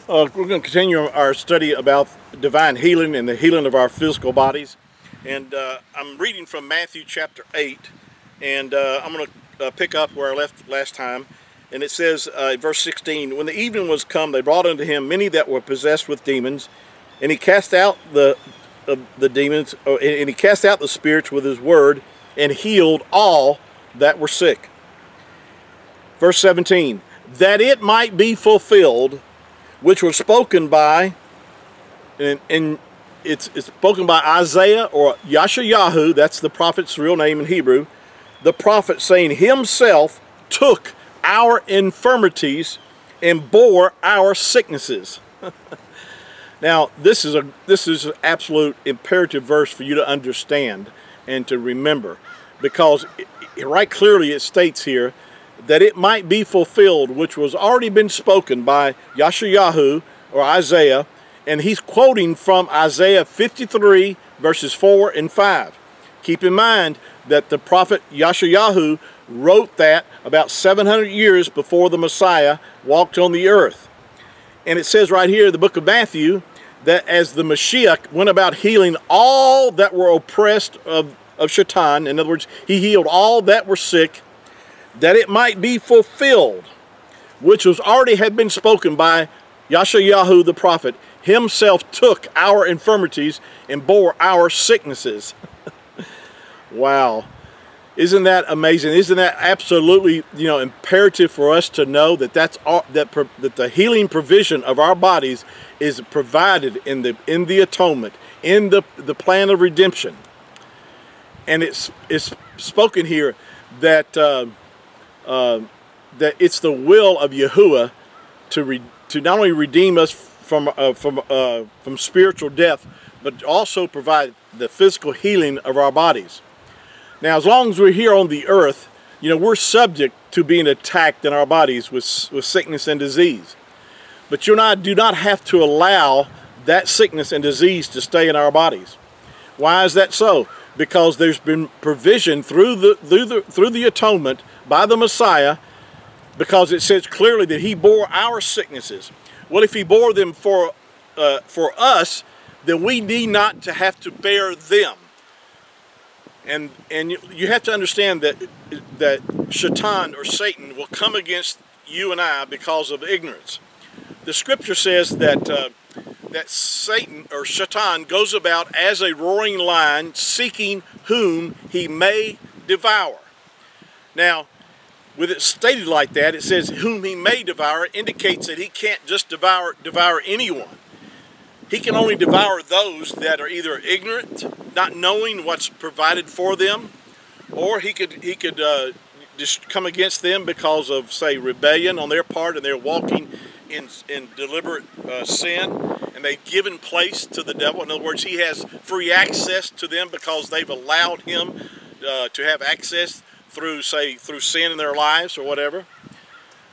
We're going to continue our study about divine healing and the healing of our physical bodies. And I'm reading from Matthew chapter 8. And I'm going to pick up where I left last time. And it says, verse 16, "When the evening was come, they brought unto him many that were possessed with demons. And he cast out the demons, and he cast out the spirits with his word, and healed all that were sick." Verse 17, "That it might be fulfilled, which was spoken by," and it's spoken by Isaiah, or Yahusha, that's the prophet's real name in Hebrew, the prophet, saying, "Himself took our infirmities and bore our sicknesses." Now, this is an absolute imperative verse for you to understand and to remember, because right clearly it states here that it might be fulfilled, which was already been spoken by Yahusha, or Isaiah, and he's quoting from Isaiah 53 verses 4 and 5. Keep in mind that the prophet Yahusha wrote that about 700 years before the Messiah walked on the earth. And it says right here in the book of Matthew that as the Mashiach went about healing all that were oppressed of Shaitan, in other words, he healed all that were sick, that it might be fulfilled, which was already had been spoken by Yahusha the prophet, himself took our infirmities and bore our sicknesses. Wow. Isn't that amazing? Isn't that absolutely, imperative for us to know that that the healing provision of our bodies is provided in the atonement, in the plan of redemption. And it's spoken here that that it's the will of Yahuwah to not only redeem us from spiritual death, but also provide the physical healing of our bodies. Now, as long as we're here on the earth, we're subject to being attacked in our bodies with sickness and disease. But you and I do not have to allow that sickness and disease to stay in our bodies. Why is that so? Because there's been provision through the atonement by the Messiah, because it says clearly that he bore our sicknesses. Well, if he bore them for us, then we need not to have to bear them. And you have to understand that Shaitan, or Satan, will come against you and I because of ignorance. The scripture says that Satan, or Shaitan, goes about as a roaring lion, seeking whom he may devour. Now, with it stated like that, it says whom he may devour, indicates that he can't just devour anyone. He can only devour those that are either ignorant, not knowing what's provided for them, or he could just come against them because of, say, rebellion on their part, and they're walking in deliberate sin, and they've given place to the devil. In other words, he has free access to them because they've allowed him to have access through sin in their lives or whatever.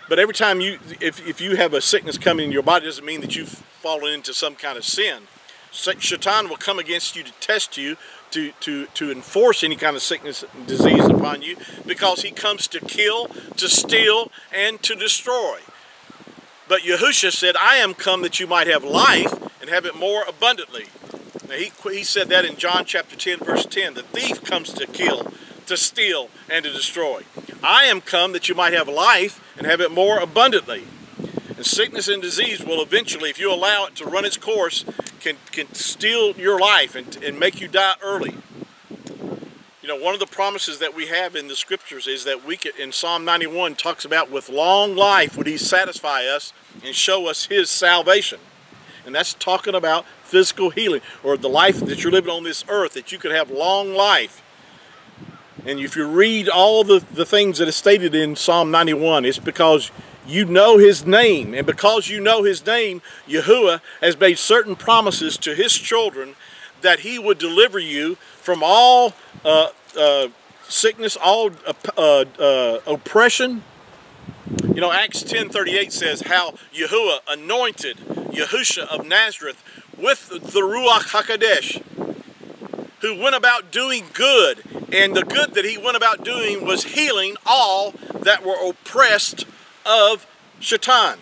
But every time if you have a sickness coming in your body, doesn't mean that you've fallen into some kind of sin. Shaitan will come against you to test you, to enforce any kind of sickness and disease upon you, because he comes to kill, to steal, and to destroy. But Yahusha said, "I am come that you might have life and have it more abundantly." Now he said that in John chapter 10 verse 10. The thief comes to kill, to steal, and to destroy. I am come that you might have life and have it more abundantly. And sickness and disease will eventually, if you allow it to run its course, can steal your life and make you die early. One of the promises that we have in the scriptures is that in Psalm 91 talks about with long life would he satisfy us and show us his salvation. And that's talking about physical healing, or the life that you're living on this earth, that you could have long life. And if you read all the things that are stated in Psalm 91, it's because you know his name. And because you know his name, Yahuwah has made certain promises to his children that he would deliver you from all sickness, all oppression. Acts 10:38 says how Yahuwah anointed Yahusha of Nazareth with the Ruach HaKodesh, who went about doing good, and the good that he went about doing was healing all that were oppressed of Shaitan,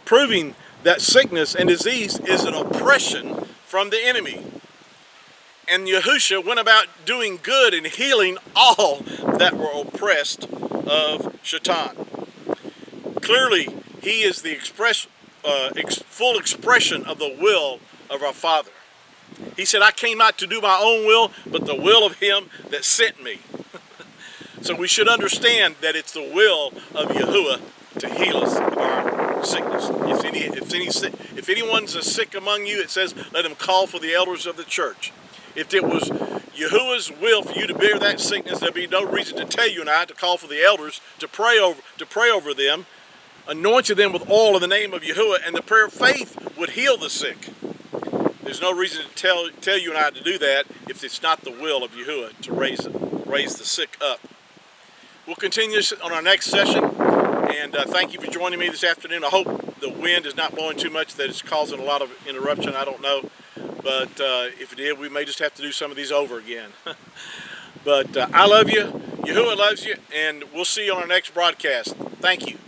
proving that sickness and disease is an oppression from the enemy. And Yahusha went about doing good and healing all that were oppressed of Shaitan. Clearly, he is the full expression of the will of our Father. He said, I came not to do my own will, but the will of him that sent me. So we should understand that it's the will of Yahuwah to heal us of our sickness. If anyone's sick among you, it says, let him call for the elders of the church. If it was Yahuwah's will for you to bear that sickness, there'd be no reason to tell you and I to call for the elders to pray over them, anointing them with oil in the name of Yahuwah, and the prayer of faith would heal the sick. There's no reason to tell you and I to do that if it's not the will of Yahuwah to raise the sick up. We'll continue this on our next session, and thank you for joining me this afternoon. I hope the wind is not blowing too much that it's causing a lot of interruption. I don't know, but if it did, we may just have to do some of these over again. But I love you, Yahuwah loves you, and we'll see you on our next broadcast. Thank you.